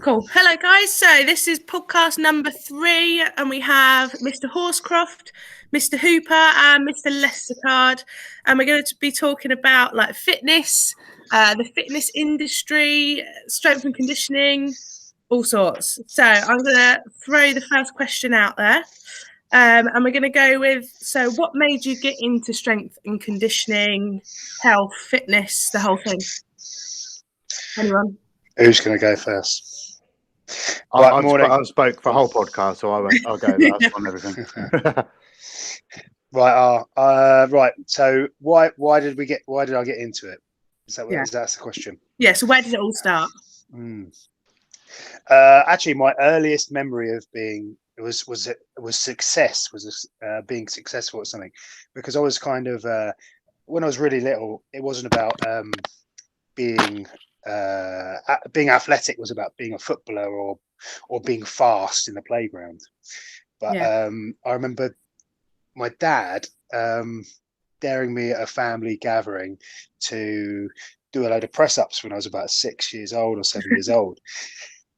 Cool. Hello, guys. So this is podcast number 3, and we have Mr. Horsecroft, Mr. Hooper, and Mr. Lestercard, and we're going to be talking about like fitness, the fitness industry, strength and conditioning, all sorts. So I'm going to throw the first question out there, and we're going to go with, so what made you get into strength and conditioning, health, fitness, the whole thing? Anyone? Who's going to go first? I spoke for a whole podcast, so I'll go last on everything. Right. So why did I get into it? Is that that's the question? Yeah. So where did it all start? Actually, my earliest memory of being success, being successful at something, because I was kind of when I was really little, it wasn't about being athletic. Was about being a footballer or being fast in the playground. But I remember my dad daring me at a family gathering to do a load of press-ups when I was about 6 years old or 7 years old,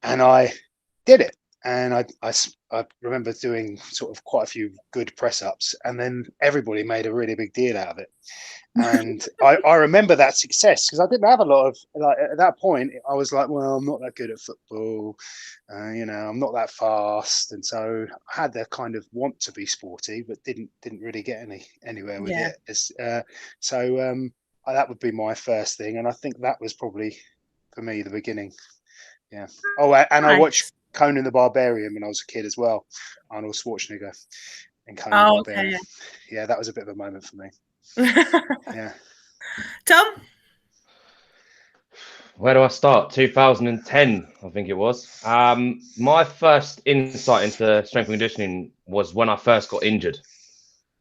and I did it. And I remember doing sort of quite a few good press-ups, and then everybody made a really big deal out of it. And I remember that success because I didn't have a lot of, like, at that point I was like, well, I'm not that good at football, I'm not that fast, and so I had the kind of want to be sporty but didn't really get anywhere with it. That would be my first thing, and I think that was probably for me the beginning. I watched Conan the Barbarian when I was a kid as well, Arnold Schwarzenegger and Conan the Barbarian. Yeah, that was a bit of a moment for me. Yeah. Tom? Where do I start? 2010, I think it was. My first insight into strength and conditioning was when I first got injured.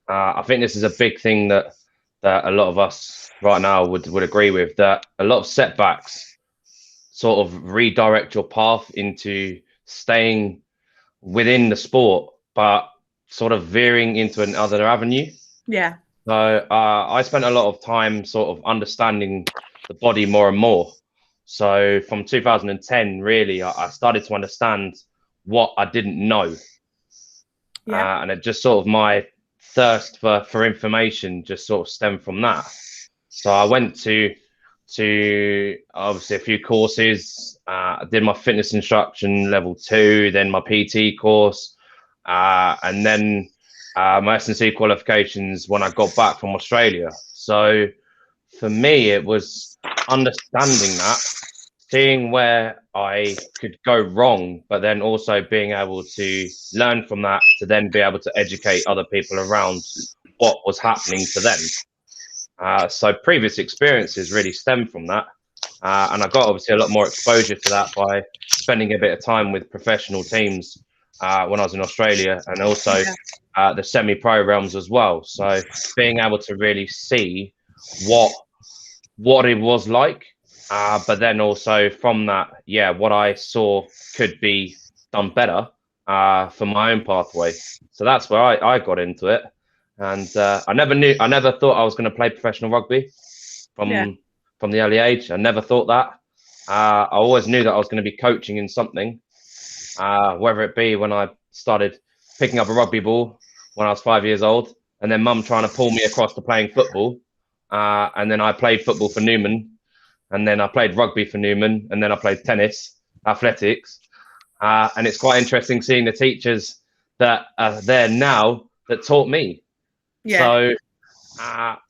I think this is a big thing that a lot of us right now would agree with, that a lot of setbacks sort of redirect your path into staying within the sport, but sort of veering into another avenue. Yeah. So I spent a lot of time sort of understanding the body more and more. So from 2010, really, I started to understand what I didn't know. Yeah. And it just sort of my thirst for information just sort of stemmed from that. So I went to obviously a few courses. I did my fitness instruction level 2, then my PT course, and then my S&C qualifications when I got back from Australia. So for me, it was understanding that, seeing where I could go wrong, but then also being able to learn from that to then be able to educate other people around what was happening to them. So previous experiences really stem from that. And I got obviously a lot more exposure to that by spending a bit of time with professional teams when I was in Australia, and also the semi-pro realms as well. So being able to really see what it was like, but then also from that, what I saw could be done better for my own pathway. So that's where I got into it. And I never thought I was going to play professional rugby from the early age. I never thought that. I always knew that I was going to be coaching in something, whether it be when I started picking up a rugby ball when I was 5 years old, and then mum trying to pull me across to playing football. And then I played football for Newman, and then I played rugby for Newman, and then I played tennis, athletics. And it's quite interesting seeing the teachers that are there now that taught me. So,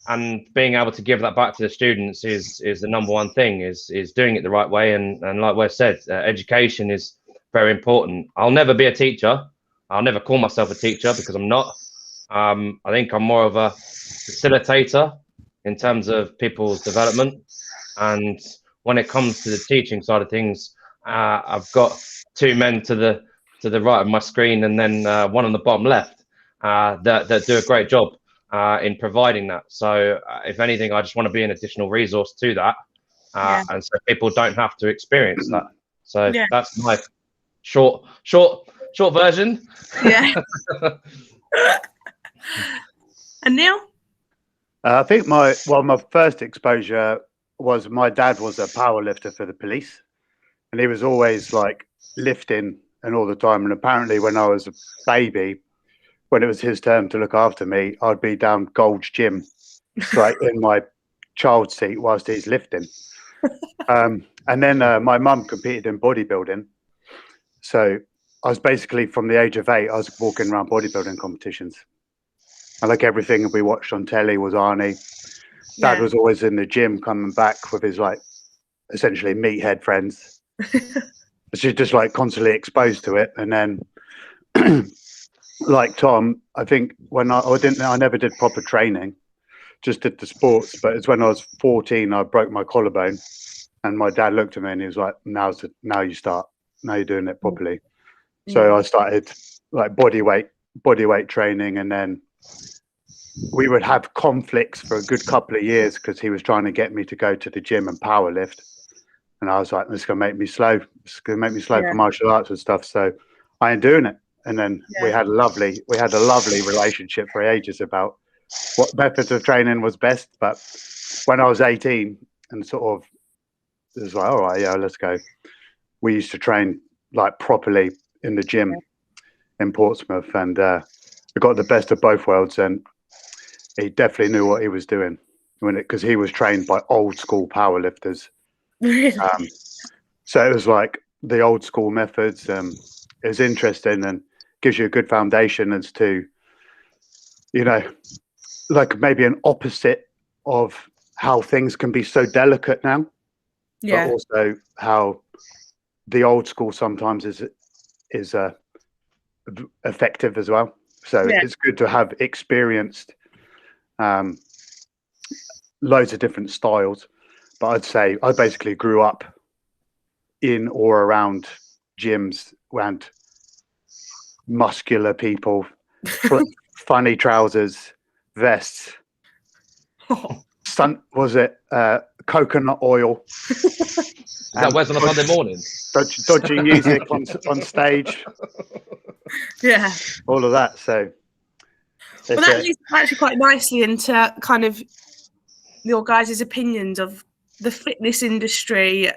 and being able to give that back to the students is the number one thing, is doing it the right way. And like Wes said, education is very important. I'll never be a teacher. I'll never call myself a teacher because I'm not. I think I'm more of a facilitator in terms of people's development. And when it comes to the teaching side of things, I've got 2 men to the right of my screen, and then one on the bottom left that do a great job in providing that. So if anything, I just want to be an additional resource to that, and so people don't have to experience that. So that's my short version. Yeah. And Neil? I think my first exposure was my dad was a power lifter for the police. and he was always like lifting and all the time. And apparently, when I was a baby, when it was his turn to look after me, I'd be down Gold's Gym, right in my child seat whilst he's lifting. And then my mum competed in bodybuilding, so I was basically from the age of 8, I was walking around bodybuilding competitions. And like everything we watched on telly was Arnie. Dad was always in the gym coming back with his like essentially meathead friends. She's just like constantly exposed to it. And then like Tom, I think when I never did proper training, just did the sports, but it's when I was 14 I broke my collarbone, and my dad looked at me and he was like, now you start, now you're doing it properly. So I started like body weight training, and then we would have conflicts for a good couple of years because he was trying to get me to go to the gym and power lift, and I was like, this is gonna make me slow. It's gonna make me slow for martial arts and stuff. So I ain't doing it. And then we had a lovely relationship for ages about what methods of training was best. But when I was 18 and sort of it was like, all right, yeah, let's go. We used to train like properly in the gym in Portsmouth, and we got the best of both worlds. And he definitely knew what he was doing because he was trained by old school powerlifters. So it was like the old school methods. It was interesting and gives you a good foundation as to, you know, like maybe an opposite of how things can be so delicate now, but also how the old school sometimes is effective as well. So it's good to have experienced loads of different styles. But I'd say I basically grew up in or around gyms and muscular people, funny trousers, vests. Coconut oil. That wears on a Sunday morning. Dodgy music on stage. Yeah. All of that. So well, that leads actually quite nicely into kind of your guys' opinions of the fitness industry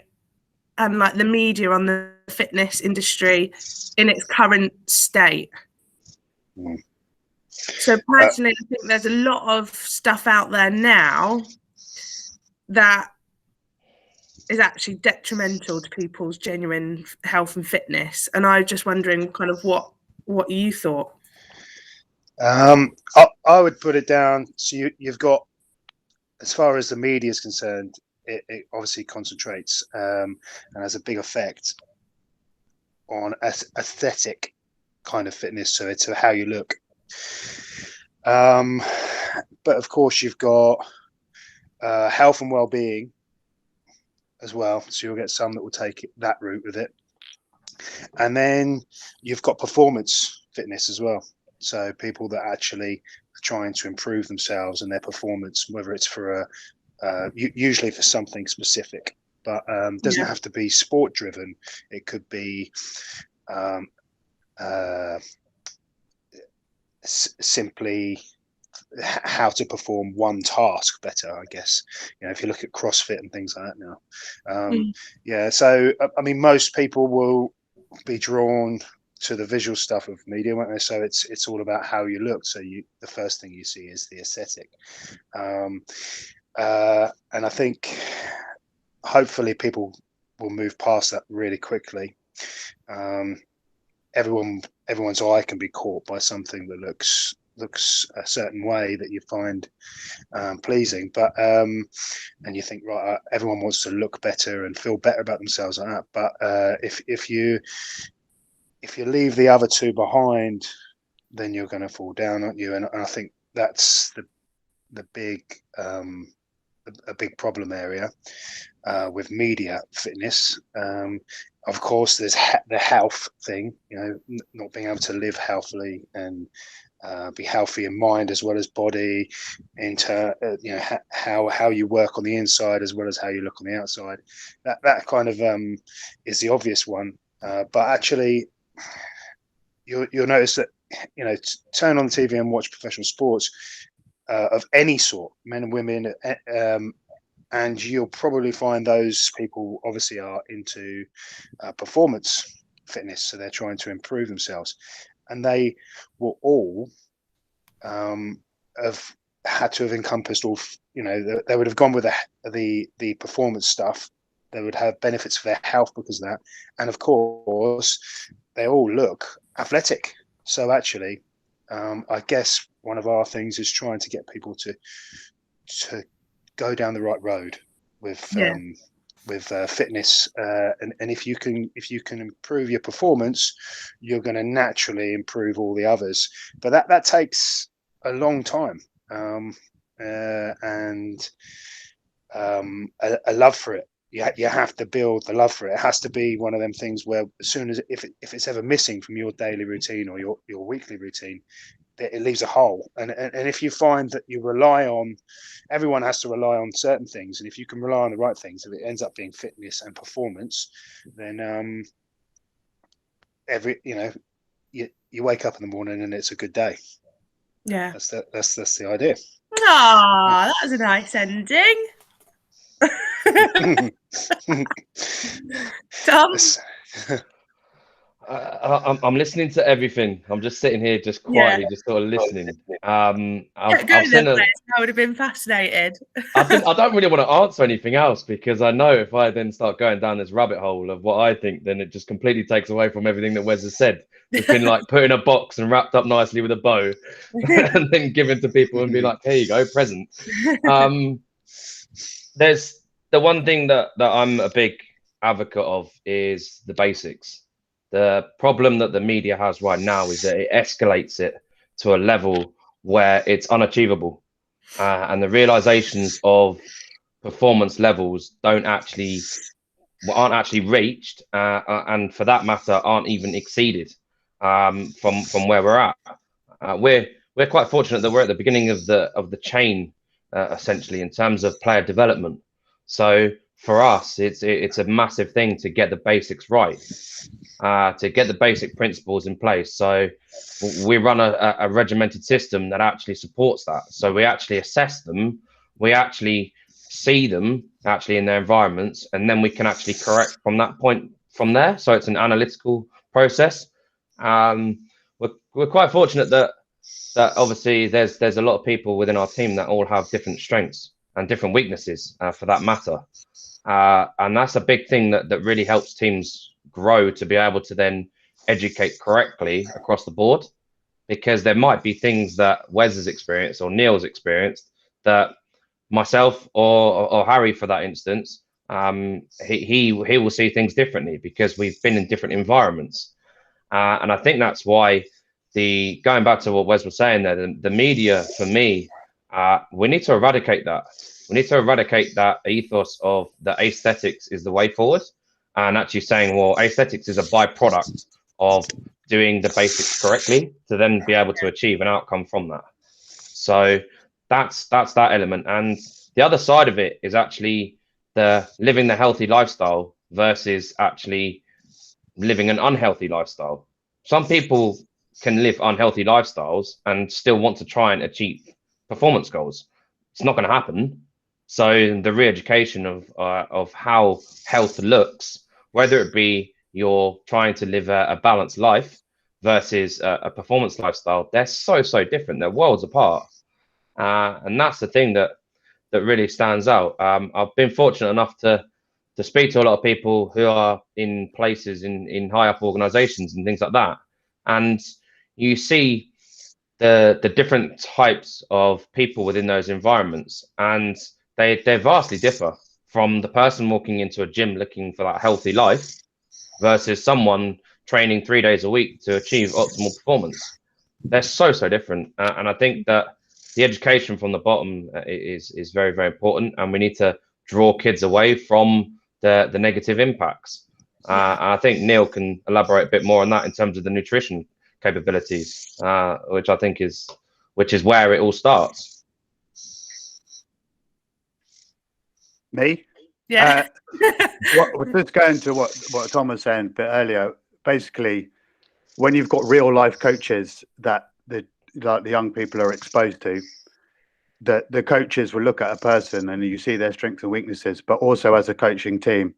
and like the media on the fitness industry in its current state. So personally, I think there's a lot of stuff out there now that is actually detrimental to people's genuine health and fitness. And I was just wondering kind of what you thought. I would put it down. So you've got, as far as the media is concerned, it obviously concentrates and has a big effect on aesthetic kind of fitness. So it's how you look. But of course, you've got health and well-being as well. So you'll get some that will take that route with it. And then you've got performance fitness as well. So people that actually are trying to improve themselves and their performance, whether it's for usually for something specific, but doesn't have to be sport driven. It could be simply how to perform one task better, I guess. If you look at CrossFit and things like that now. So I mean, most people will be drawn to the visual stuff of media, won't they? So it's all about how you look. So the first thing you see is the aesthetic, and I think hopefully people will move past that really quickly. Everyone's eye can be caught by something that looks a certain way that you find pleasing, but and you think, right, everyone wants to look better and feel better about themselves like that. But if you leave the other two behind, then you're going to fall down, aren't you? And I think that's the big a big problem area with media fitness. Of course, there's the health thing, not being able to live healthily and be healthy in mind as well as body, into how you work on the inside as well as how you look on the outside. That kind of is the obvious one, but actually you'll notice that turn on the TV and watch professional sports of any sort, men and women, and you'll probably find those people obviously are into performance fitness, so they're trying to improve themselves, and they will all have had to have encompassed all. They would have gone with the performance stuff. They would have benefits for their health because of that, and of course, they all look athletic. So actually, I guess one of our things is trying to get people to go down the right road with fitness, and if you can improve your performance, you're going to naturally improve all the others. But that takes a long time, and a love for it. You have to build the love for it. It has to be one of them things where as soon as if it's ever missing from your daily routine or your weekly routine, it leaves a hole. And if you find that you rely on, everyone has to rely on certain things, and if you can rely on the right things, if it ends up being fitness and performance, then you wake up in the morning and it's a good day. Yeah, that's the idea. Ah, that was a nice ending. Tom? I'm listening to everything. I'm just sitting here, just quietly, just sort of listening. I would have been fascinated. I don't really want to answer anything else, because I know if I then start going down this rabbit hole of what I think, then it just completely takes away from everything that Wes has said. It's been like put in a box and wrapped up nicely with a bow, and then given to people and be like, "Here you go, present." There's the one thing that I'm a big advocate of is the basics. The problem that the media has right now is that it escalates it to a level where it's unachievable, and the realizations of performance levels aren't actually reached, and for that matter, aren't even exceeded from where we're at. We're quite fortunate that we're at the beginning of the chain, essentially, in terms of player development. So for us, it's a massive thing to get the basics right, to get the basic principles in place. So we run a regimented system that actually supports that. So we actually assess them, we actually see them actually in their environments, and then we can actually correct from that point from there. So it's an analytical process. We're quite fortunate that obviously there's a lot of people within our team that all have different strengths and different weaknesses, for that matter. And that's a big thing that really helps teams grow, to be able to then educate correctly across the board, because there might be things that Wes has experienced or Neil's experienced that myself or Harry, for that instance, he will see things differently because we've been in different environments. And I think that's why going back to what Wes was saying there, the media, for me, we need to eradicate that. We need to eradicate that ethos of the aesthetics is the way forward, and actually saying, well, aesthetics is a byproduct of doing the basics correctly to then be able to achieve an outcome from that. So that's that element. And the other side of it is actually the living the healthy lifestyle versus actually living an unhealthy lifestyle. Some people can live unhealthy lifestyles and still want to try and achieve performance goals. It's not going to happen. So the re-education of how health looks, whether it be you're trying to live a balanced life versus a performance lifestyle, they're so different. They're worlds apart, and that's the thing that really stands out. I've been fortunate enough to speak to a lot of people who are in places in high up organizations and things like that, and you see the different types of people within those environments, and they vastly differ from the person walking into a gym looking for that healthy life versus someone training 3 days a week to achieve optimal performance. They're so different, and I think that the education from the bottom is very important, and we need to draw kids away from the negative impacts. And I think Neil can elaborate a bit more on that in terms of the nutrition capabilities, which I think is where it all starts. Me? Yeah. Just going to what Tom was saying a bit earlier, basically, when you've got real life coaches that the young people are exposed to, the coaches will look at a person and you see their strengths and weaknesses, but also as a coaching team,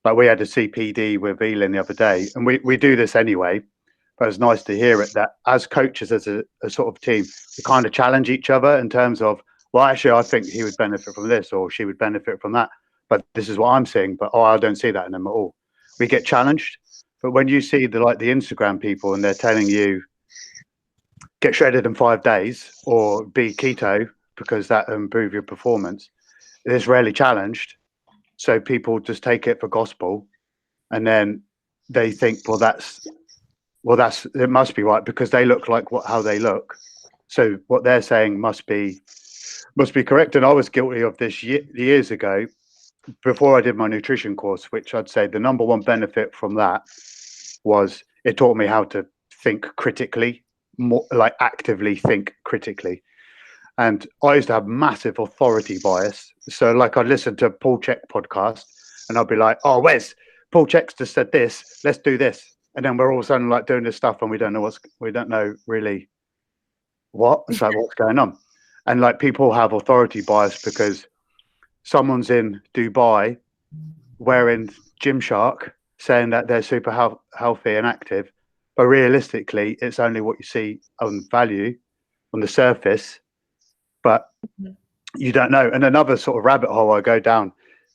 like we had a CPD with Elin the other day, and we do this anyway, but it's nice to hear it that as coaches, as a sort of team, we kind of challenge each other in terms of, well, actually, I think he would benefit from this or she would benefit from that, but this is what I'm seeing, but I don't see that in them at all. We get challenged, but when you see the Instagram people and they're telling you get shredded in 5 days or be keto because that improve your performance, it's rarely challenged. So people just take it for gospel, and then they think, well, it must be right because they look like how they look. So what they're saying must be correct. And I was guilty of this years ago before I did my nutrition course, which I'd say the number one benefit from that was it taught me how to think critically, more like actively think critically. And I used to have massive authority bias. So like I'd listen to Paul Check podcast and I'd be like, oh, Wes, Paul Check's just said this, let's do this. And then we're all of a sudden like doing this stuff and we don't know really what, it's like what's going on. And like people have authority bias because someone's in Dubai wearing Gymshark saying that they're super healthy and active. But realistically, it's only what you see on value on the surface. But you don't know. And another sort of rabbit hole I go down,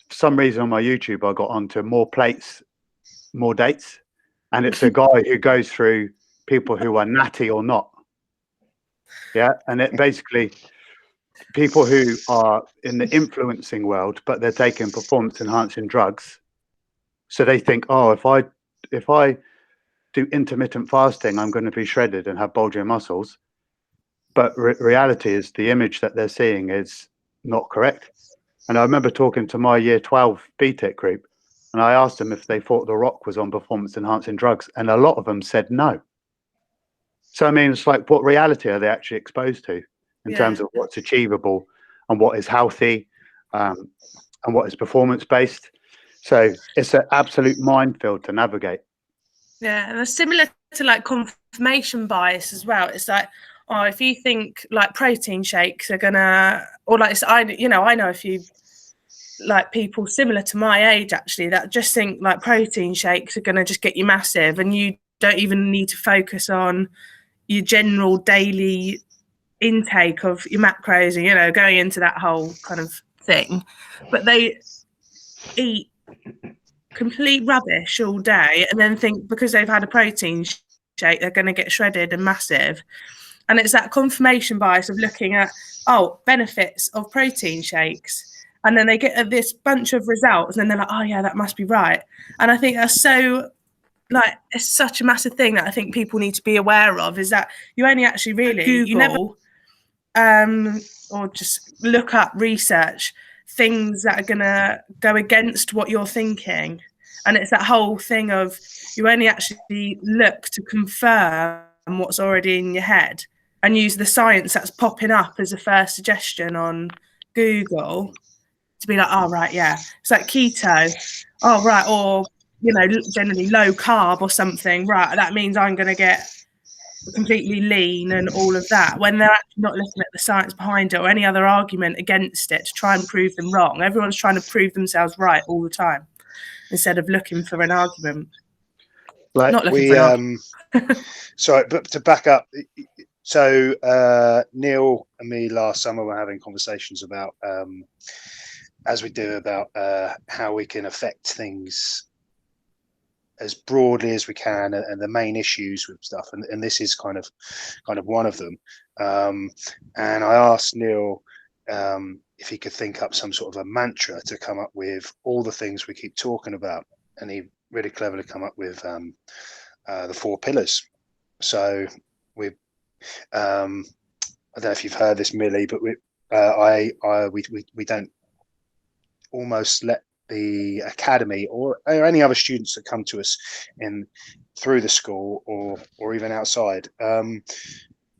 for some reason on my YouTube, I got onto more plates, more dates. And it's a guy who goes through people who are natty or not. Yeah. And it basically people who are in the influencing world, but they're taking performance enhancing drugs. So they think, oh, if I do intermittent fasting, I'm going to be shredded and have bulging muscles. But reality is the image that they're seeing is not correct. And I remember talking to my year 12 BTEC group, and I asked them if they thought The Rock was on performance enhancing drugs. And a lot of them said no. So, I mean, it's like, what reality are they actually exposed to in terms of what's achievable and what is healthy and what is performance based? So it's an absolute minefield to navigate. Yeah, and it's similar to like confirmation bias as well. It's like, oh, if you think like protein shakes are gonna, or like I know a few like people similar to my age actually that just think like protein shakes are gonna just get you massive, and you don't even need to focus on your general daily intake of your macros and going into that whole kind of thing. But they eat complete rubbish all day and then think because they've had a protein shake they're going to get shredded and massive. And it's that confirmation bias of looking at benefits of protein shakes, and then they get this bunch of results and then they're like, oh yeah, that must be right. And I think that's so like it's such a massive thing that I think people need to be aware of, is that you only actually really Google or just look up research things that are gonna go against what you're thinking. And it's that whole thing of you only actually look to confirm what's already in your head and use the science that's popping up as a first suggestion on Google to be like, oh right, yeah, it's like keto, oh right, or generally low carb or something, right, that means I'm going to get completely lean and all of that, when they're actually not looking at the science behind it or any other argument against it to try and prove them wrong. Everyone's trying to prove themselves right all the time instead of looking for an argument. Like not looking for an argument. Sorry, but to back up, so Neil and me last summer were having conversations about as we do about how we can affect things as broadly as we can, and the main issues with stuff, and this is kind of one of them. And I asked Neil if he could think up some sort of a mantra to come up with all the things we keep talking about, and he really cleverly come up with the 4 pillars. So we I don't know if you've heard this, Millie, but we don't almost let the academy or any other students that come to us through the school or even outside,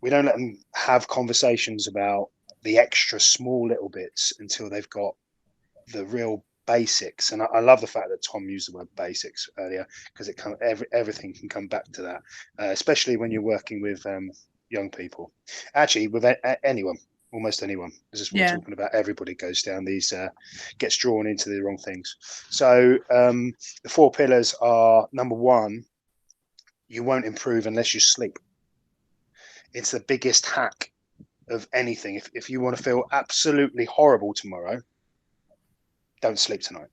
we don't let them have conversations about the extra small little bits until they've got the real basics. And I love the fact that Tom used the word basics earlier, because everything can come back to that, especially when you're working with young people, actually with anyone. Almost anyone. This is what we're talking about. Everybody goes down these, gets drawn into the wrong things. So the 4 pillars are: number 1, you won't improve unless you sleep. It's the biggest hack of anything. If you want to feel absolutely horrible tomorrow, don't sleep tonight.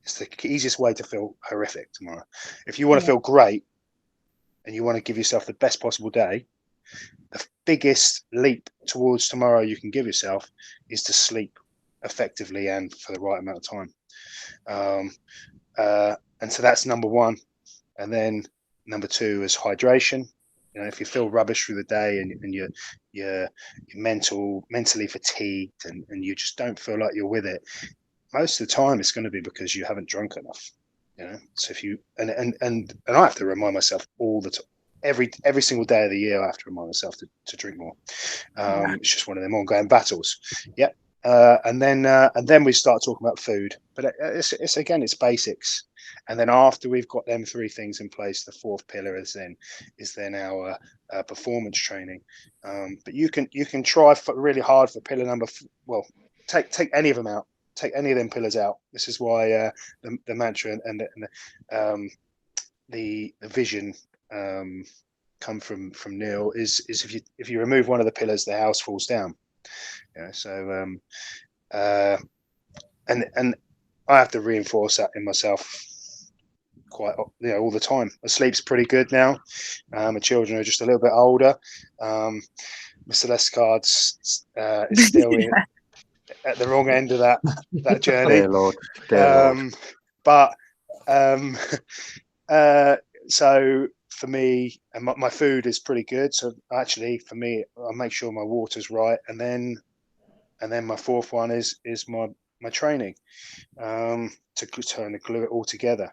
It's the easiest way to feel horrific tomorrow. If you want to feel great and you want to give yourself the best possible day, the biggest leap towards tomorrow you can give yourself is to sleep effectively and for the right amount of time. And so that's number 1. And then number 2 is hydration. You know, if you feel rubbish through the day and you're mentally fatigued and you just don't feel like you're with it, most of the time it's going to be because you haven't drunk enough. You know, so if you and I have to remind myself all the time. Every single day of the year, I have to remind myself to drink more. It's just one of them ongoing battles. Yeah. And then we start talking about food, but it's basics. And then after we've got them 3 things in place, the 4th pillar is then our performance training. But you can try really hard for pillar number. Take any of them out. Take any of them pillars out. This is why the mantra and the vision come from Neil is if you remove one of the pillars, the house falls down. Yeah. So and I have to reinforce that in myself quite all the time. My sleep's pretty good now. My children are just a little bit older. Mr. Lescard's is still at the wrong end of that journey. Dear Lord. Dear Lord. But so for me, and my food is pretty good. So actually, for me, I make sure my water's right, and then my 4th one is my training, to turn and glue it all together.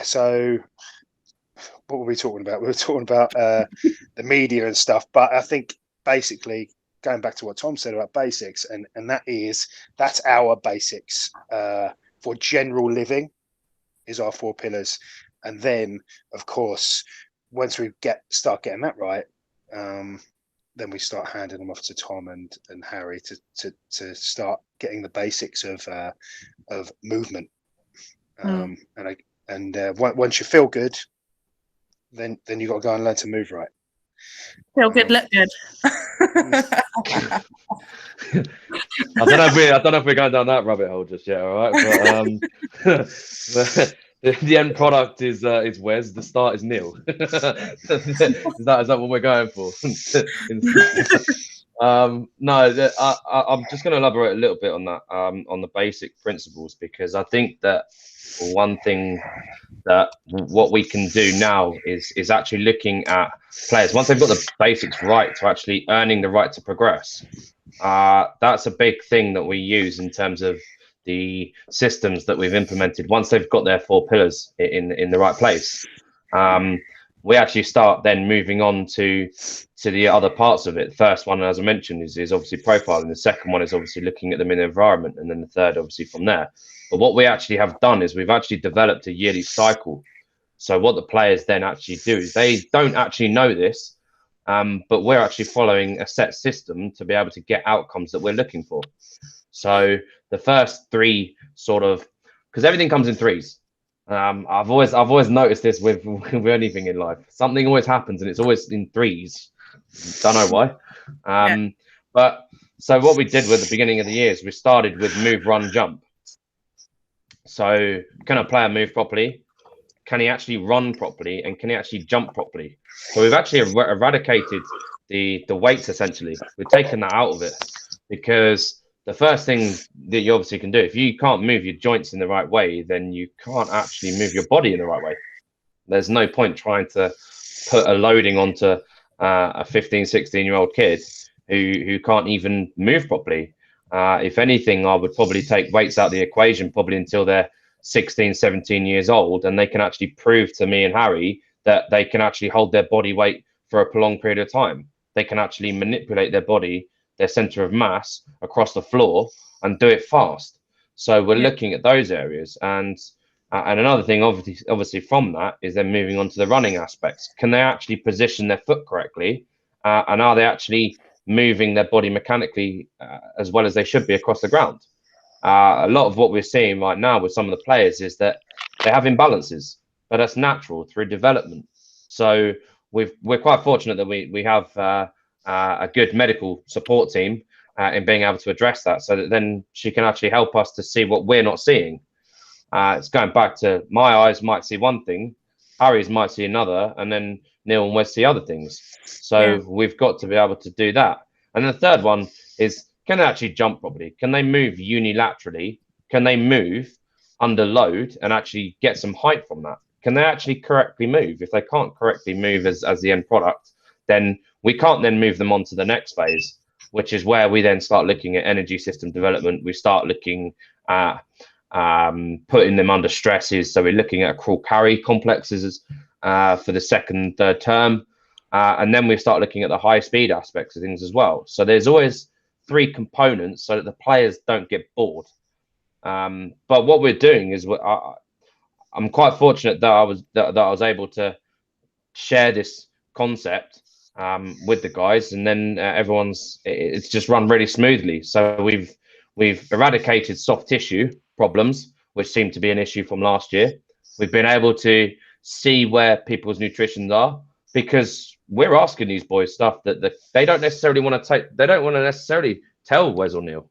So what were we talking about? We were talking about the media and stuff, but I think basically going back to what Tom said about basics, and that's our basics for general living is our 4 pillars. And then of course once we start getting that right, then we start handing them off to Tom and Harry to start getting the basics of movement. Once you feel good, then you got to go and learn to move right. Feel good, look good. I don't know if we're going down that rabbit hole just yet. All right, but the end product is Wes. The start is Neil. is that what we're going for? No, I'm just going to elaborate a little bit on that, on the basic principles, because I think that one thing that what we can do now is actually looking at players once they've got the basics right to actually earning the right to progress. That's a big thing that we use in terms of the systems that we've implemented. Once they've got their 4 pillars in the right place, we actually start then moving on to the other parts of it. The first one, as I mentioned, is obviously profiling. The second one is obviously looking at them in the environment, and then the third obviously from there. But what we actually have done is we've actually developed a yearly cycle. So what the players then actually do is they don't actually know this, but we're actually following a set system to be able to get outcomes that we're looking for. So the first 3 sort of, because everything comes in 3s. I've always noticed this with anything in life. Something always happens and it's always in 3s. Don't know why. But so what we did with the beginning of the year is we started with move, run, jump. So can a player move properly? Can he actually run properly? And can he actually jump properly? So we've actually eradicated the weights essentially. We've taken that out of it, because the first thing that you obviously can do, if you can't move your joints in the right way, then you can't actually move your body in the right way. There's no point trying to put a loading onto a 15, 16-year-old kid who can't even move properly. If anything, I would probably take weights out of the equation probably until they're 16, 17 years old, and they can actually prove to me and Harry that they can actually hold their body weight for a prolonged period of time. They can actually manipulate their body, their center of mass across the floor, and do it fast. So we're looking at those areas. And another thing, obviously from that, is then moving on to the running aspects. Can they actually position their foot correctly and are they actually moving their body mechanically as well as they should be across the ground? A lot of what we're seeing right now with some of the players is that they have imbalances, but that's natural through development. So we're quite fortunate that we have a good medical support team in being able to address that, so that then she can actually help us to see what we're not seeing. It's going back to my eyes might see one thing, Harry's might see another, and then Neil and Wes see other things. So we've got to be able to do that. And the third one is, can they actually jump properly? Can they move unilaterally? Can they move under load and actually get some height from that? Can they actually correctly move? If they can't correctly move as the end product, then we can't then move them on to the next phase, which is where we then start looking at energy system development. We start looking at putting them under stresses. So we're looking at crawl carry complexes for the second, third term. And then we start looking at the high speed aspects of things as well. So there's always 3 components so that the players don't get bored. But what we're doing is I'm quite fortunate that I was able to share this concept with the guys, and then it's just run really smoothly. So we've eradicated soft tissue problems, which seemed to be an issue from last year. We've been able to see where people's nutritions are, because we're asking these boys stuff that they don't necessarily want to take. They don't want to necessarily tell Wes or Neil.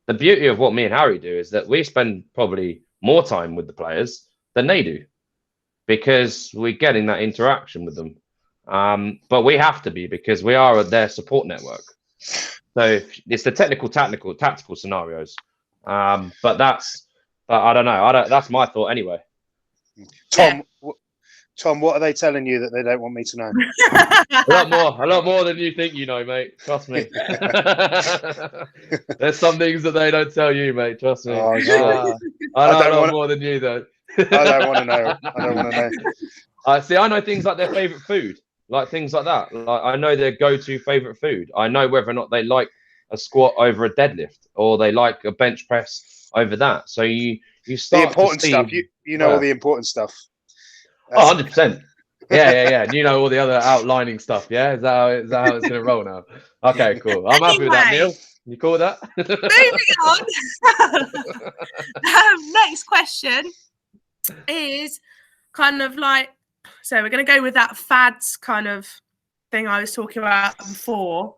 The beauty of what me and Harry do is that we spend probably more time with the players than they do, because we're getting that interaction with them. But we have to be, because we are their support network. So it's the tactical scenarios. But I don't know. That's my thought anyway. Tom, what are they telling you that they don't want me to know? A lot more than you think you know, mate. Trust me. There's some things that they don't tell you, mate. Trust me. Oh, sure. I know a lot more than you, though. I don't want to know. I don't want to know. See, I know things like their favourite food, like things like that. Like, I know their go-to favourite food. I know whether or not they like a squat over a deadlift, or they like a bench press over that. So you start the important to see, stuff. You know all the important stuff. Oh, 100%. Yeah. You know all the other outlining stuff. Yeah, is that how it's going to roll now? Okay, cool. I'm happy with that, Neil. You cool with that? Moving on. Next question is kind of like, so we're going to go with that fads kind of thing I was talking about before.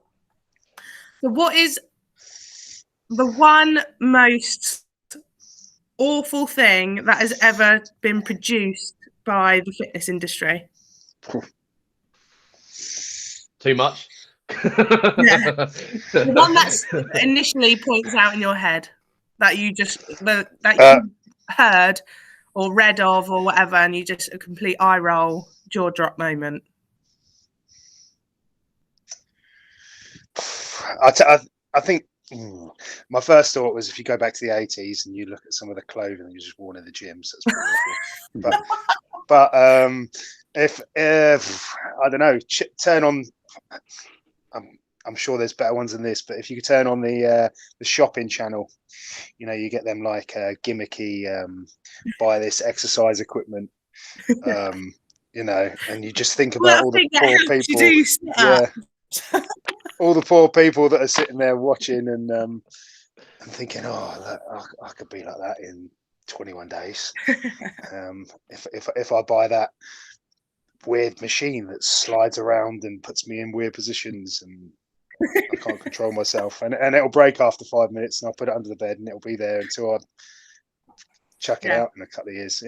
So what is the one most awful thing that has ever been produced by the fitness industry? Too much? Yeah. The one that's initially points out in your head that you you heard or read of or whatever, and you just a complete eye roll, jaw drop moment. I think my first thought was, if you go back to the 80s and you look at some of the clothing you just worn in the gyms, that's pretty awful. But if I don't know, turn on. I'm sure there's better ones than this, but if you could turn on the shopping channel, you get them like gimmicky buy this exercise equipment, and you just think about all the poor people. All the poor people that are sitting there watching and thinking, oh, I could be like that in 21 days. If I buy that weird machine that slides around and puts me in weird positions and I can't control myself, and it'll break after 5 minutes, and I'll put it under the bed and it'll be there until I chuck it out in a couple of years.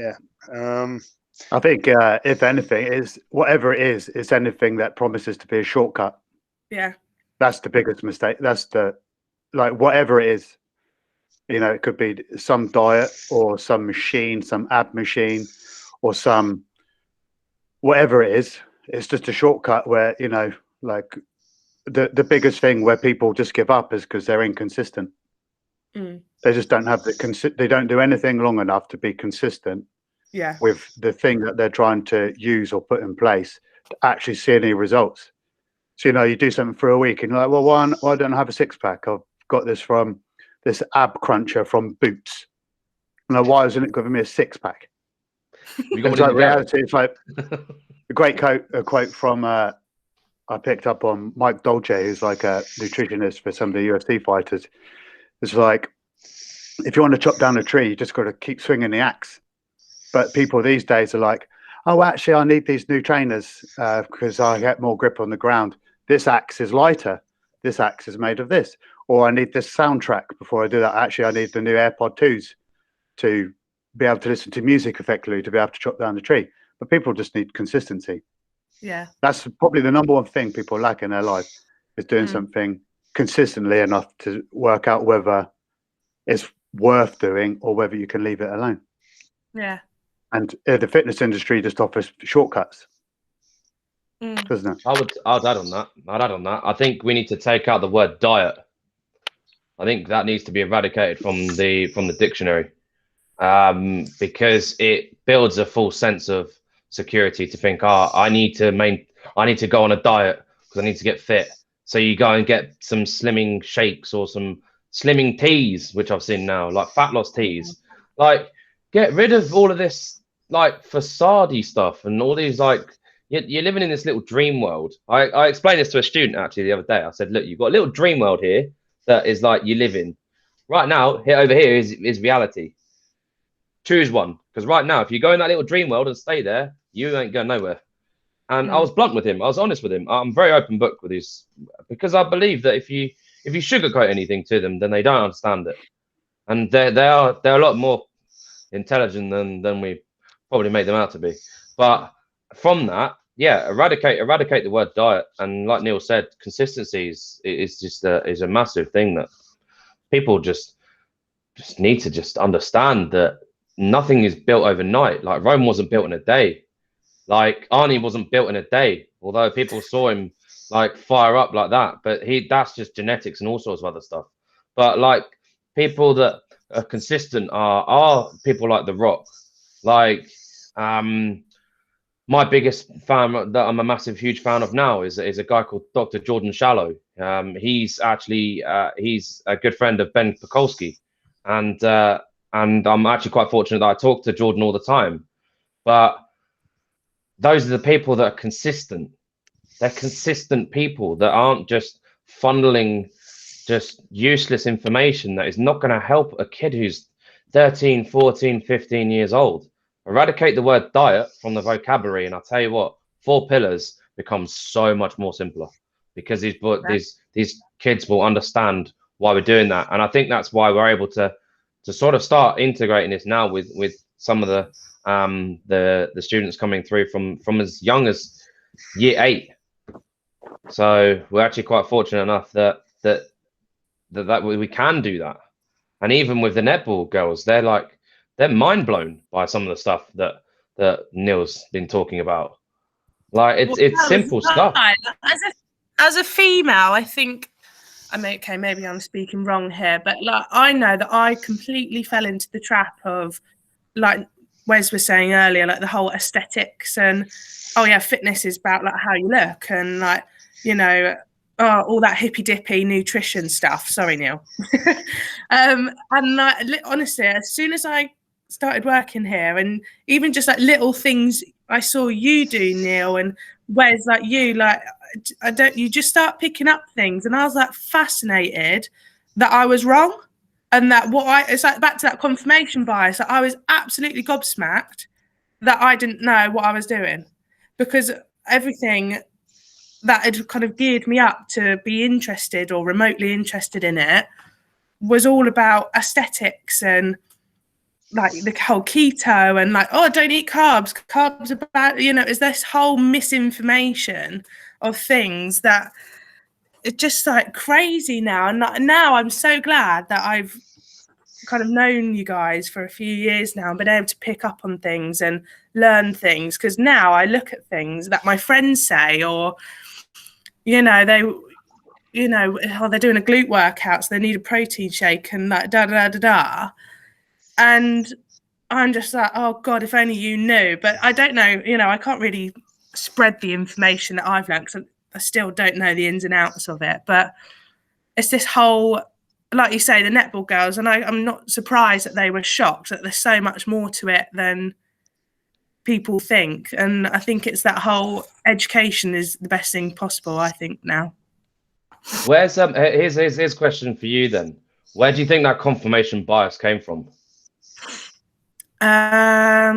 I think if anything, is whatever it is, it's anything that promises to be a shortcut. That's the biggest mistake. That's whatever it is, it could be some diet or some machine, some ab machine, or some whatever it is. It's just a shortcut where, like the biggest thing where people just give up is because they're inconsistent. They just don't have they don't do anything long enough to be consistent with the thing that they're trying to use or put in place to actually see any results. So, you do something for a week and you're like, well, why don't I have a 6-pack? I've got this from this ab cruncher from Boots. Why isn't it giving me a 6-pack? It's like reality. It's like a great quote from I picked up on Mike Dolce, who's like a nutritionist for some of the UFC fighters. It's like, if you want to chop down a tree, you just got to keep swinging the axe. But people these days are like, oh, actually, I need these new trainers because I get more grip on the ground. This axe is lighter. This axe is made of this. Or I need this soundtrack before I do that. Actually, I need the new AirPod 2s to be able to listen to music effectively, to be able to chop down the tree. But people just need consistency. Yeah. That's probably the number one thing people lack in their life, is doing something consistently enough to work out whether it's worth doing or whether you can leave it alone. Yeah. And the fitness industry just offers shortcuts, doesn't it? I'd add on that. I think we need to take out the word diet. I think that needs to be eradicated from the dictionary, because it builds a false sense of security to think, I need to go on a diet because I need to get fit. So you go and get some slimming shakes or some slimming teas, which I've seen now, like fat loss teas. Like, get rid of all of this like facade stuff and all these like you're living in this little dream world. I explained this to a student actually the other day. I said, look, you've got a little dream world here that is like you live in. Right now, over here is reality. Choose one, because right now, if you go in that little dream world and stay there, you ain't going nowhere. And I was blunt with him. I was honest with him. I'm very open book with this, because I believe that if you sugarcoat anything to them, then they don't understand it. And they're a lot more intelligent than we probably made them out to be. But from that, yeah, eradicate the word diet. And like Neil said, consistency is just a massive thing that people just need to just understand, that nothing is built overnight. Like Rome wasn't built in a day. Like Arnie wasn't built in a day, although people saw him like fire up like that. But that's just genetics and all sorts of other stuff. But like people that are consistent are people like The Rock. Like my biggest fan that I'm a huge fan of now is a guy called Dr. Jordan Shallow. He's actually he's a good friend of Ben Pekulski, and I'm actually quite fortunate that I talk to Jordan all the time. But those are the people that are consistent. They're consistent people that aren't just funneling just useless information that is not going to help a kid who's 13, 14, 15 years old. Eradicate the word diet from the vocabulary, and I'll tell you what, 4 pillars becomes so much more simpler, because these kids will understand why we're doing that. And I think that's why we're able to sort of start integrating this now with some of the students coming through from as young as year 8. So we're actually quite fortunate enough that we can do that. And even with the netball girls, they're mind blown by some of the stuff that Neil's been talking about. Like it's simple stuff. As a female, I think maybe I'm speaking wrong here, but like I know that I completely fell into the trap of, like Wes was saying earlier, like the whole aesthetics and fitness is about like how you look and like, you know, all that hippy dippy nutrition stuff. Sorry, Neil. And like, honestly, as soon as I started working here, and even just like little things I saw you do, Neil, and Wes, like you just start picking up things, and I was like fascinated that I was wrong, and that it's like back to that confirmation bias. That I was absolutely gobsmacked that I didn't know what I was doing, because everything that had kind of geared me up to be interested or remotely interested in it was all about aesthetics and like the whole keto and like, don't eat carbs are bad, you know. Is this whole misinformation of things that it's just like crazy now. And now I'm so glad that I've kind of known you guys for a few years now and been able to pick up on things and learn things, because now I look at things that my friends say, or they're doing a glute workout, so they need a protein shake and like da. And I'm just like, oh God, if only you knew. But I don't know, I can't really spread the information that I've learned, because I still don't know the ins and outs of it. But it's this whole, like you say, the netball girls, and I'm not surprised that they were shocked that there's so much more to it than people think. And I think it's that whole education is the best thing possible, I think, now. Where's here's a question for you then. Where do you think that confirmation bias came from? I've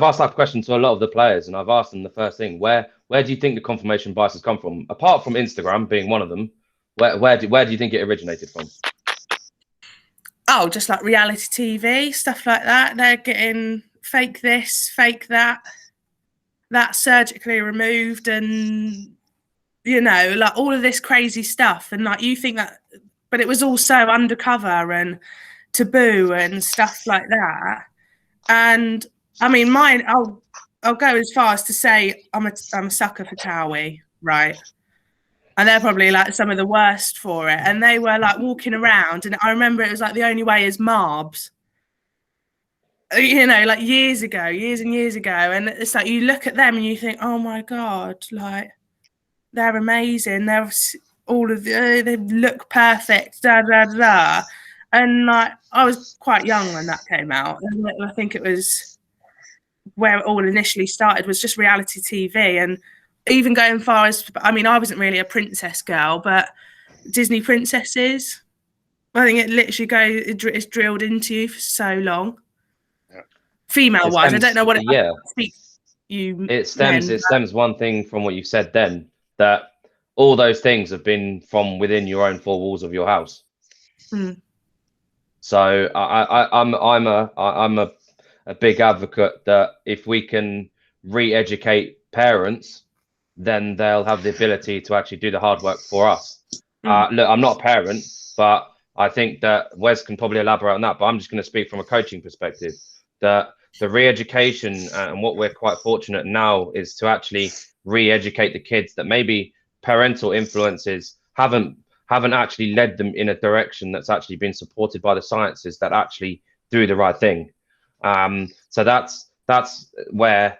asked that question to a lot of the players, and I've asked them the first thing: where do you think the confirmation bias has come from? Apart from Instagram being one of them, where do you think it originated from? Oh, just like reality TV, stuff like that. They're getting fake this, fake that, surgically removed, and like all of this crazy stuff. And like you think that, but it was also undercover and taboo and stuff like that. And I mean, mine, I'll go as far as to say I'm a sucker for Towie, right? And they're probably like some of the worst for it. And they were like walking around, and I remember it was like the only way is Marbs, like years and years ago. And it's like you look at them and you think, oh my God, like they're amazing. They're all of they look perfect, da da da. And like I was quite young when that came out, and I think it was where it all initially started was just reality TV. And even going far as, I mean, I wasn't really a princess girl, but Disney princesses, I think it literally it's drilled into you for so long. Yeah. Female wise, I don't know what it it stems one thing from what you said then, that all those things have been from within your own four walls of your house. So I'm a big advocate that if we can re-educate parents, then they'll have the ability to actually do the hard work for us. Look, I'm not a parent, but I think that Wes can probably elaborate on that, but I'm just going to speak from a coaching perspective, that the re-education and what we're quite fortunate now is to actually re-educate the kids that maybe parental influences haven't actually led them in a direction that's actually been supported by the sciences that actually do the right thing. So that's where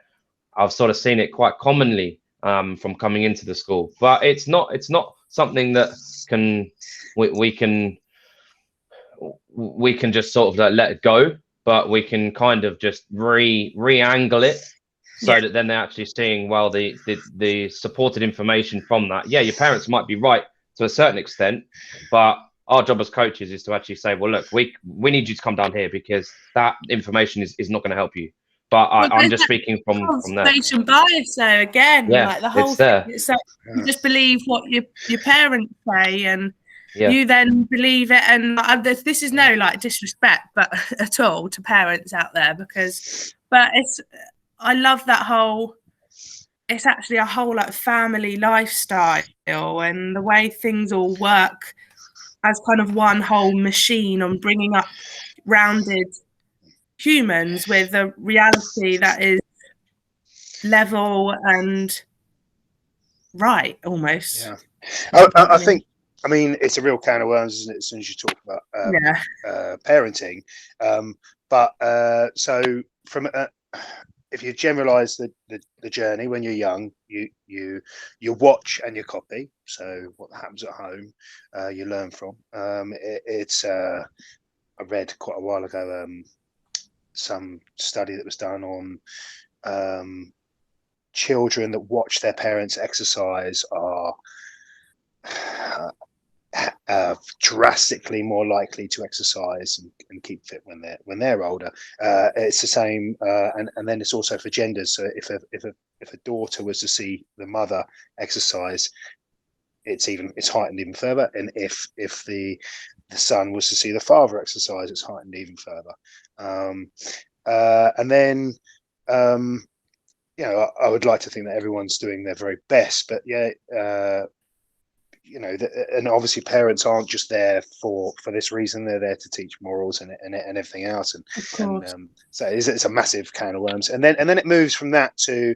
I've sort of seen it quite commonly from coming into the school, but it's not something that we can just sort of let it go, but we can kind of just re-angle it so that then they're actually seeing, well, the supported information from that. Yeah, your parents might be right to a certain extent, but our job as coaches is to actually say, well, look, we need you to come down here because that information is not going to help you. But I'm just speaking from there. Confirmation bias, though, again, like the whole thing. It's like you just believe what your parents say, and you then believe it. And this is no like disrespect, but at all to parents out there, but I love that whole. It's actually a whole like family lifestyle and the way things all work as kind of one whole machine on bringing up rounded humans with a reality that is level and right almost. I think, I mean, it's a real can of worms, isn't it, as soon as you talk about parenting, but so from if you generalize the journey when you're young, you watch and you copy. So what happens at home, you learn from. I read quite a while ago some study that was done on children that watch their parents exercise are drastically more likely to exercise and keep fit when they're older. It's the same, and then it's also for genders. So if a daughter was to see the mother exercise, it's heightened even further. And if the son was to see the father exercise, it's heightened even further. And then I would like to think that everyone's doing their very best, but and obviously parents aren't just there for this reason. They're there to teach morals and everything else, and so it's a massive can of worms. And then it moves from that to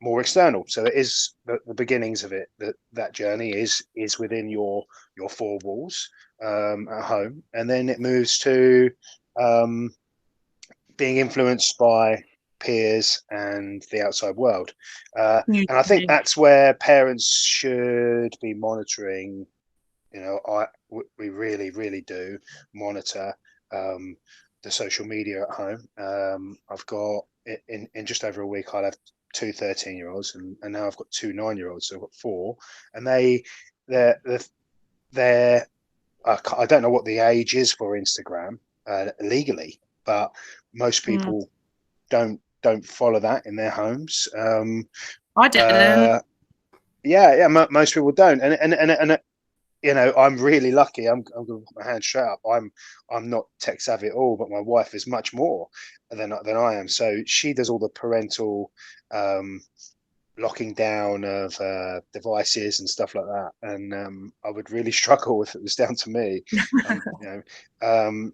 more external. So it is the beginnings of it. That journey is within your four walls at home, and then it moves to being influenced by peers and the outside world, and I think that's where parents should be monitoring. We really do monitor the social media at home. I've got in just over a week, I'll have two 13-year-olds, and now I've got two 9-year-olds, so I've got four, and they're I don't know what the age is for Instagram legally, but most people don't follow that in their homes. I didn't. Yeah, most people don't, and you know, I'm really lucky. I'm going to put my hand straight up. I'm not tech savvy at all, but my wife is much more than I am. So she does all the parental locking down of devices and stuff like that. And I would really struggle if it was down to me, you know,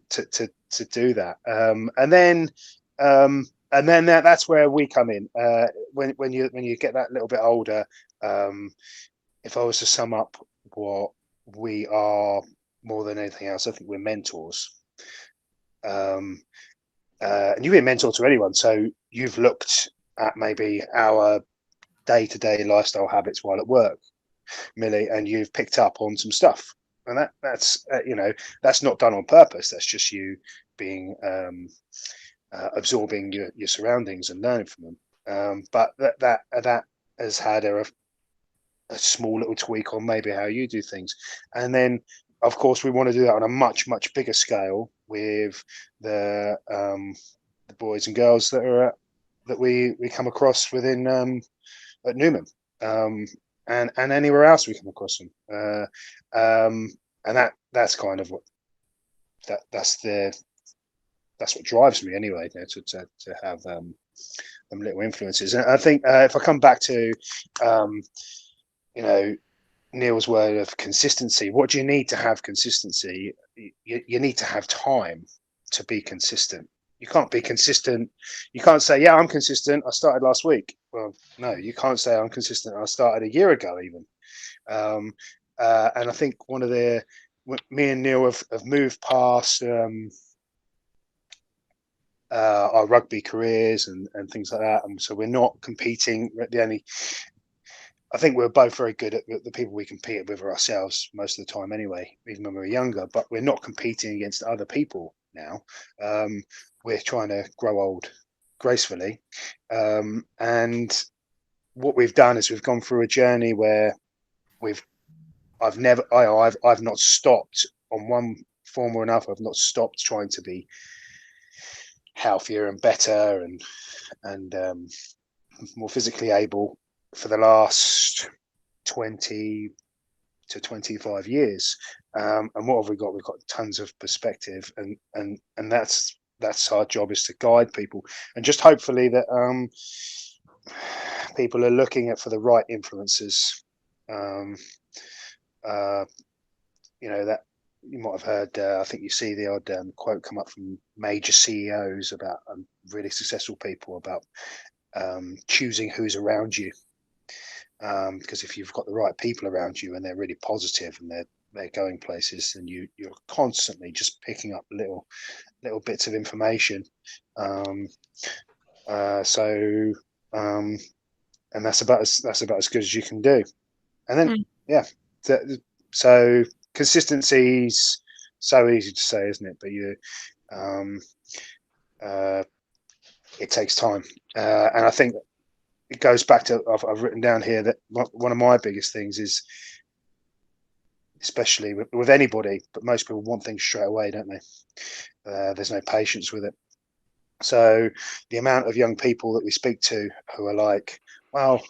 to do that. And then that's where we come in. When you get that little bit older, if I was to sum up what we are more than anything else, I think we're mentors. And you've been a mentor to anyone, so you've looked at maybe our day-to-day lifestyle habits while at work, Millie, and you've picked up on some stuff, and that's you know, that's not done on purpose. That's just you being absorbing your surroundings and learning from them. But that has had a small little tweak on maybe how you do things. And then of course we want to do that on a much bigger scale with the boys and girls that we come across within at Newman, and anywhere else we come across them, and that's kind of what that's what drives me anyway, you know, to have them little influences. And I think if I come back to you know, Neil's word of consistency. What do you need to have consistency? You need to have time to be consistent. You can't be consistent. You can't say, yeah, I'm consistent. I started last week. Well, no, you can't say I'm consistent. I started a year ago even. And I think me and Neil have moved past our rugby careers and things like that. And so we're not competing. I think we're both very good at the people we compete with ourselves most of the time anyway, even when we were younger, but we're not competing against other people now. We're trying to grow old gracefully. And what we've done is we've gone through a journey where I've not stopped on one form or another. I've not stopped trying to be healthier and better and more physically able for the last 20 to 25 years. And what have we got? We've got tons of perspective, and that's our job, is to guide people, and just hopefully that people are looking for the right influences. You know, that you might have heard, I think you see the odd quote come up from major CEOs about really successful people about choosing who's around you. Because if you've got the right people around you and they're really positive and they're going places, and you're constantly just picking up little bits of information. And that's about as good as you can do. And then so consistency's so easy to say, isn't it? But it takes time, and I think it goes back to, I've written down here that one of my biggest things is, especially with anybody, but most people want things straight away, don't they? There's no patience with it. So the amount of young people that we speak to who are like, well,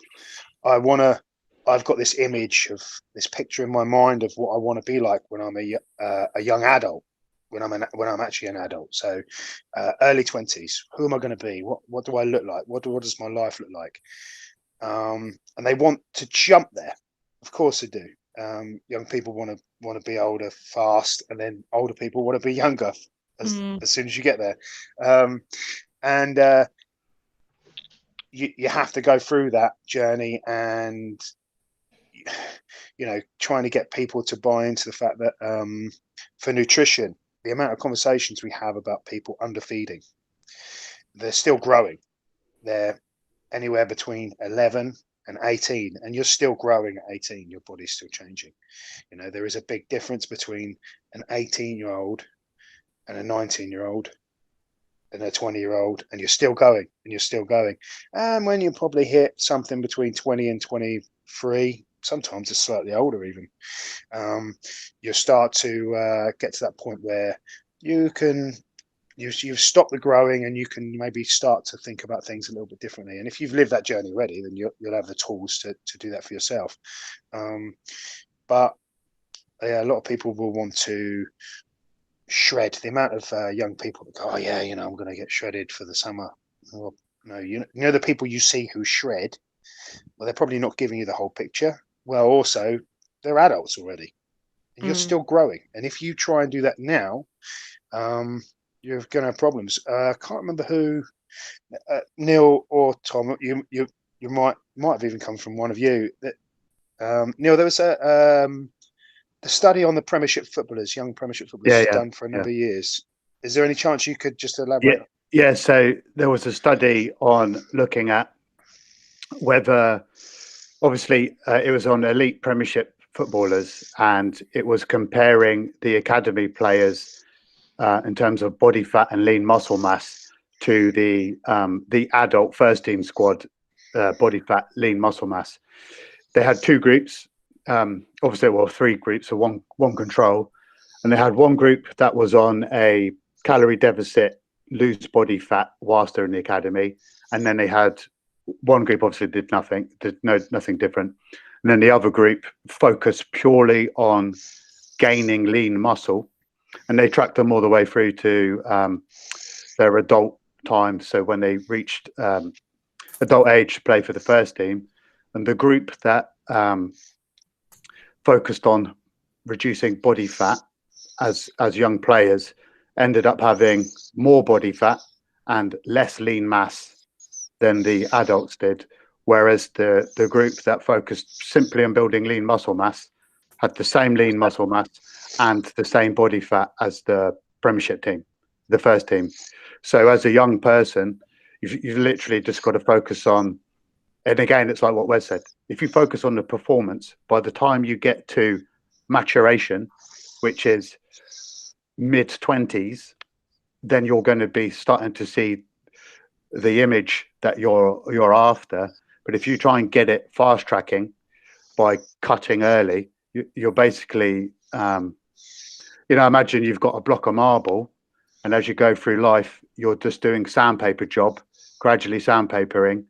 I've got this image of this picture in my mind of what I want to be like when I'm a young adult, when I'm actually an adult. So early 20s, who am I going to be? What do I look like? What does my life look like? And they want to jump there. Of course they do. Young people want to be older fast, and then older people want to be younger as soon as you get there. And you have to go through that journey, and you know, trying to get people to buy into the fact that for nutrition, the amount of conversations we have about people underfeeding, they're still growing. They're anywhere between 11 and 18, and you're still growing at 18. Your body's still changing. You know, there is a big difference between an 18-year-old and a 19-year-old, and a 20-year-old, and you're still going, and you're still going. And when you probably hit something between 20 and 23, sometimes it's slightly older even, you start to get to that point where you've stopped the growing, and you can maybe start to think about things a little bit differently. And if you've lived that journey already, then you'll have the tools to do that for yourself. But yeah, a lot of people will want to shred. The amount of young people that go, oh yeah, I'm going to get shredded for the summer. Well, no, you know the people you see who shred, well, they're probably not giving you the whole picture. Well, also, they're adults already, and you're still growing. And if you try and do that now, you're going to have problems. I can't remember who, Neil or Tom. You might have even come from one of you. That Neil, there was a study on the Premiership footballers, young Premiership footballers, done for a number of years. Is there any chance you could just elaborate? Yeah. So there was a study on looking at whether, obviously, it was on elite Premiership footballers, and it was comparing the academy players in terms of body fat and lean muscle mass to the adult first team squad body fat, lean muscle mass. They had two groups. Obviously, well, three groups, so one control, and they had one group that was on a calorie deficit, lose body fat whilst they're in the academy, and then they had one group obviously did nothing different, and then the other group focused purely on gaining lean muscle, and they tracked them all the way through to their adult time. So when they reached adult age to play for the first team, and the group that focused on reducing body fat as young players ended up having more body fat and less lean mass than the adults did, whereas the group that focused simply on building lean muscle mass had the same lean muscle mass and the same body fat as the Premiership team, the first team. So as a young person, you've literally just got to focus on, and again, it's like what Wes said, if you focus on the performance, by the time you get to maturation, which is mid-20s, then you're going to be starting to see the image that you're after. But if you try and get it fast tracking by cutting early, you're basically, imagine you've got a block of marble, and as you go through life, you're just doing sandpaper job, gradually sandpapering,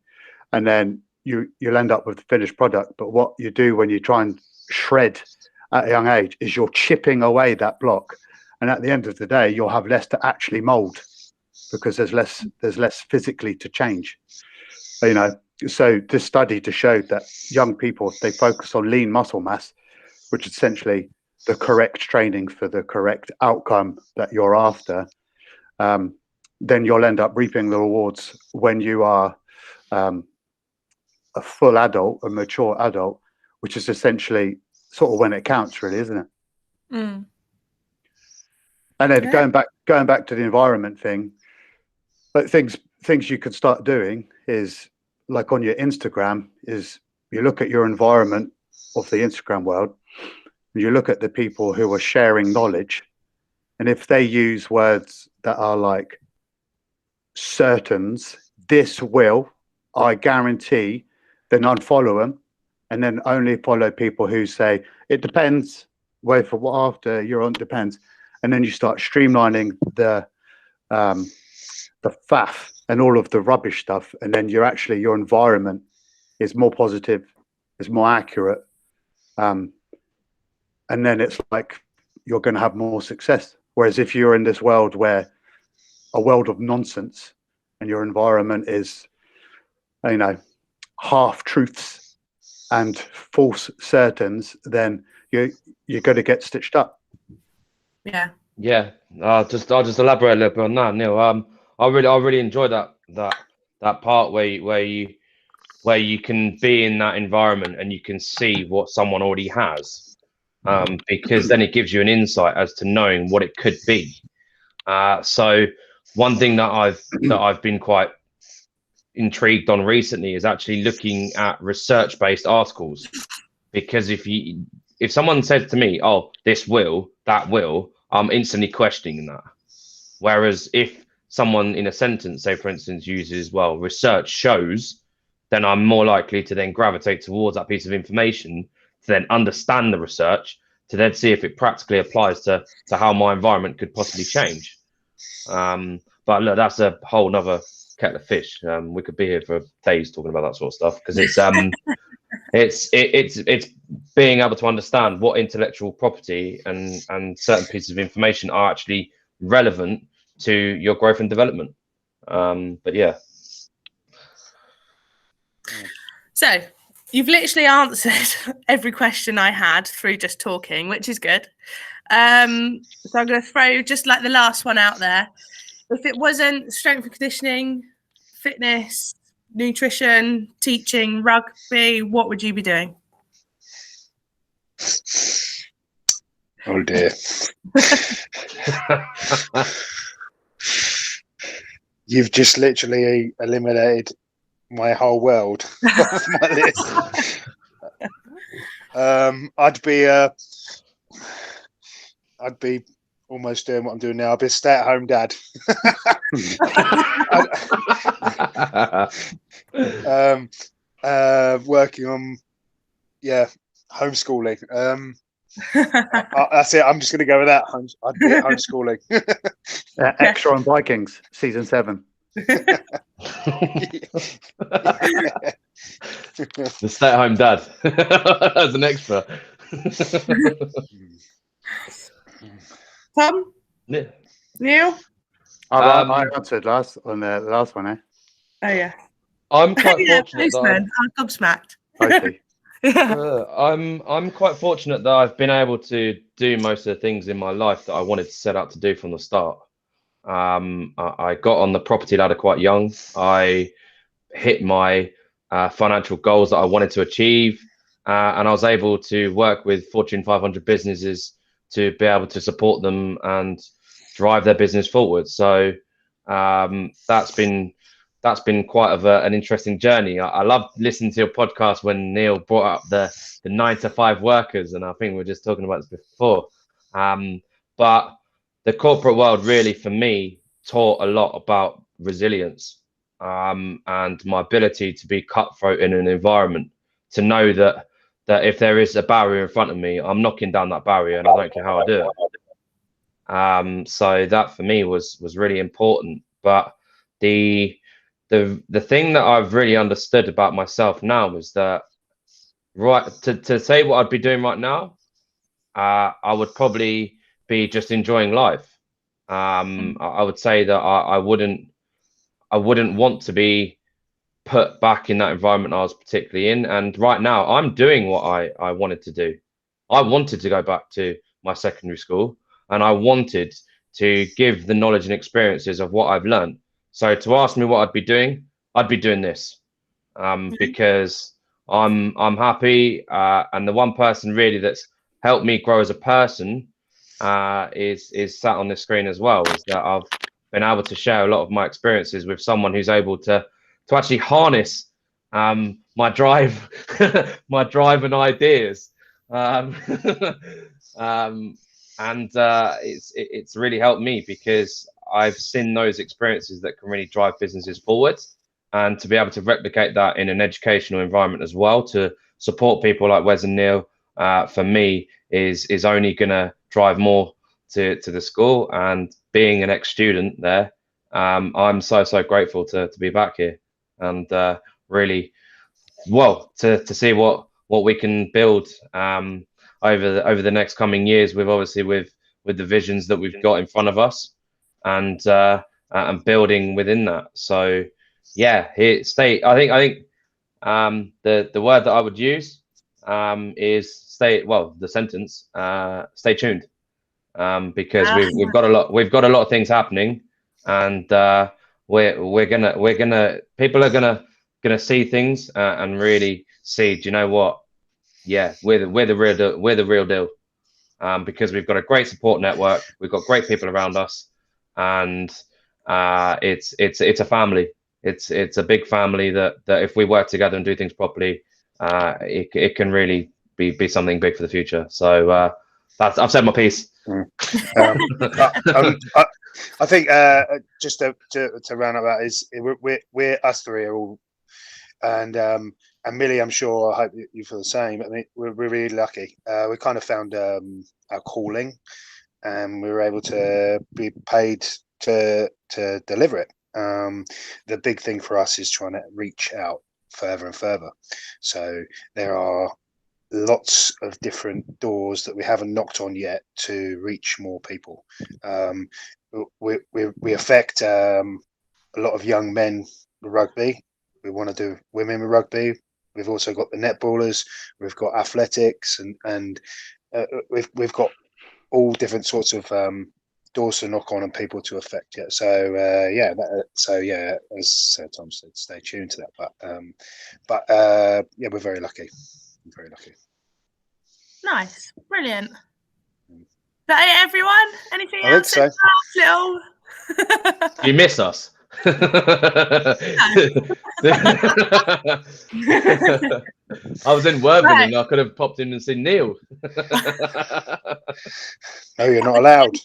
and then you'll end up with the finished product. But what you do when you try and shred at a young age is you're chipping away that block, and at the end of the day, you'll have less to actually mold because there's less physically to change. So this study just showed that young people, if they focus on lean muscle mass, which is essentially the correct training for the correct outcome that you're after, then you'll end up reaping the rewards when you are a full adult, a mature adult, which is essentially sort of when it counts, really, isn't it? Mm. And then going back to the environment thing, but things you could start doing is, like on your Instagram, is you look at your environment of the Instagram world, and you look at the people who are sharing knowledge, and if they use words that are like certains, this will, I guarantee, then unfollow them, and then only follow people who say it depends. Wait for what after you're on depends, and then you start streamlining the faff and all of the rubbish stuff, and then your environment is more positive, is more accurate, and then it's like you're going to have more success. Whereas if you're in this world where a world of nonsense and your environment is, half truths and false certains, then you're going to get stitched up. Yeah. I'll just elaborate a little bit on that, Neil. I really enjoy that part where you can be in that environment and you can see what someone already has, because then it gives you an insight as to knowing what it could be. So one thing that I've been quite intrigued on recently is actually looking at research-based articles, because if someone says to me, "Oh, this will, that will," I'm instantly questioning that. Whereas if someone in a sentence, say for instance, uses, well, research shows, then I'm more likely to then gravitate towards that piece of information to then understand the research, to then see if it practically applies to how my environment could possibly change. But look, that's a whole nother kettle of fish. We could be here for days talking about that sort of stuff, because it's being able to understand what intellectual property and certain pieces of information are actually relevant to your growth and development. But yeah. So you've literally answered every question I had through just talking, which is good. So I'm going to throw just like the last one out there. If it wasn't strength and conditioning, fitness, nutrition, teaching, rugby, what would you be doing? Oh dear. You've just literally eliminated my whole world off my list. I'd be almost doing what I'm doing now. I'd be a stay-at-home dad. Working on, homeschooling. That's it. I'm just going to go with that. I'd be at homeschooling. Extra on Vikings, season 7. The stay-at-home dad as an extra. Tom? Yeah. Neil? I answered on the last one, eh? Oh yeah. I'm quite fortunate. I'm gobsmacked. Okay. I'm quite fortunate that I've been able to do most of the things in my life that I wanted to set out to do from the start. I got on the property ladder quite young. I hit my financial goals that I wanted to achieve, and I was able to work with Fortune 500 businesses to be able to support them and drive their business forward. So that's been quite of an interesting journey. I love listening to your podcast when Neil brought up the 9-to-5 workers, and I think we were just talking about this before. But the corporate world really, for me, taught a lot about resilience and my ability to be cutthroat in an environment, to know that if there is a barrier in front of me, I'm knocking down that barrier, and I don't care how I do it. So that for me was really important. But the thing that I've really understood about myself now is that, right, to say what I'd be doing right now, I would probably be just enjoying life. I would say that I wouldn't want to be put back in that environment I was particularly in. And right now I'm doing what I wanted to do. I wanted to go back to my secondary school, and I wanted to give the knowledge and experiences of what I've learned. So to ask me what I'd be doing this, because I'm happy. And the one person really that's helped me grow as a person is sat on this screen as well, is that I've been able to share a lot of my experiences with someone who's able to actually harness my drive, my drive and ideas. And it's really helped me, because I've seen those experiences that can really drive businesses forward, and to be able to replicate that in an educational environment as well, to support people like Wes and Neil, for me is only going to drive more to the school. And being an ex-student there, I'm so grateful to be back here, and really, well, to see what we can build over the next coming years, with the visions that we've got in front of us, and building within that. So yeah, I think the word that I would use is the sentence, stay tuned, because we've got a lot of things happening, and people are gonna see things and really see, do you know what? Yeah, we're the real deal, because we've got a great support network, we've got great people around us, and it's a family. It's a big family that if we work together and do things properly, it can really be something big for the future. So I've said my piece. I think just to round up that is we're us three are all, and Millie, I'm sure, I hope you feel the same. I mean, we're really lucky. We kind of found our calling, and we were able to be paid to deliver it. The big thing for us is trying to reach out further and further. So there are lots of different doors that we haven't knocked on yet to reach more people. We affect a lot of young men with rugby. We want to do women with rugby. We've also got the netballers. We've got athletics, and we've got all different sorts of doors to knock on and people to affect. Yeah. So as Tom said, stay tuned to that. But yeah, we're very lucky. Very lucky. Nice, brilliant. Is that it, everyone? Anything I else? think so. You miss us. I was in Worthing and I could have popped in and seen Neil. No, you're not allowed.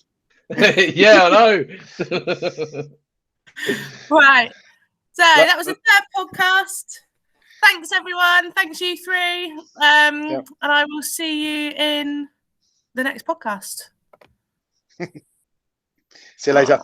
Yeah, I know. Right. So that was the third podcast. Thanks, everyone. Thanks, you three. And I will see you in the next podcast. See you later.